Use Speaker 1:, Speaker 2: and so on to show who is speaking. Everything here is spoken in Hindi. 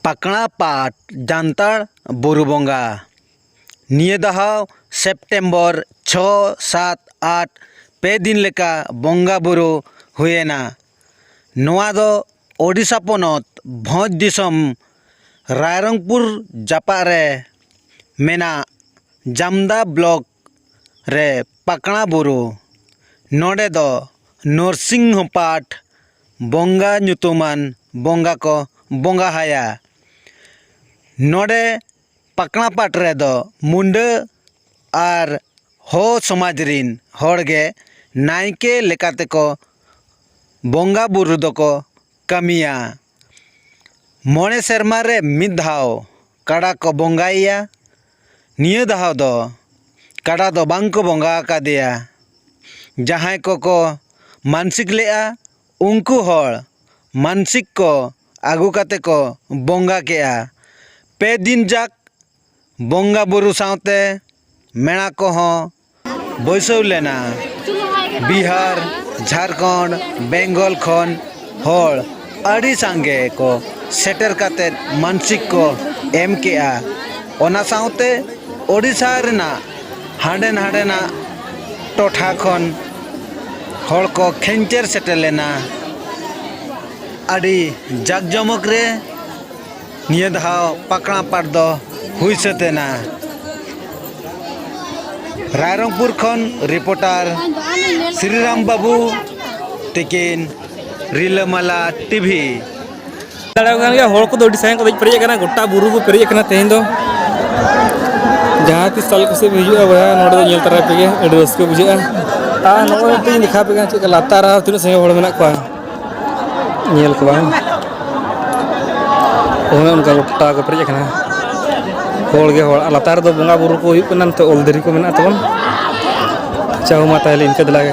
Speaker 1: पकड़ा पाट जानतार बुरु बोंगा निये दहाव सेप्टेम्बर 6, 7, 8 पे दिन लेका बोंगा बुरु हुएना। नोआ दो ओडिशा पोनोत भोज दिसम रायरंगपुर जापारे मेना जामदा ब्लॉक रे पकड़ा बुरु नोडे दो नरसिंह पाट बोंगा नुतुमान बोंगा को बोंगा हाया। नोडे पकड़ा पाट रे दो मुंडा आर हो समाज रिन होड़गे नायके लेकाते को बोंगा बुरु दो को कमिया। मोणे सेरमा रे मिद धाव काड़ा को बोंगाइया। निये धाव दो काड़ा दो बांग को बोंगा का दिया। जहां को मानसिक लेआ उनको होड़ मानसिक को आगू काते को बोंगा केआ। पे दिन जाक बोंगा बुरु सावते मेणा को हो बैसव लेना। बिहार झारखंड बेंगल खन होड़ अड़ी सांगे को सेटर काते मानसिक को एम केआ। ओना सावते ओडिशा रेना हांडे नाडेना टोठा खन होड़ को खेंचर सेटर लेना। अड़ी जाकजमक रे निये धाव पकड़ा पाट दो हुई सतेना। रायरंगपुर खन रिपोर्टर श्रीराम बाबू तिकिन रिलामाला टीवी।
Speaker 2: होड़ को ओडिशा को पेरेज गोटा बुरु को पेरेज तेहन दो जहाँ तीस साल कुछ हजूँ बया नोड़े नेल तरा पे अड़ी रस्क बुझा। नई देखा पे चेक लातार तीन संगे होड़ मेना को नेल को उनका गोटा को पेरेज होड़गे होड़ लातार दो बोंगा बुरु को हुई तो ओल दरी को मेना तबन चाहू मा ताहले इनके दलागे।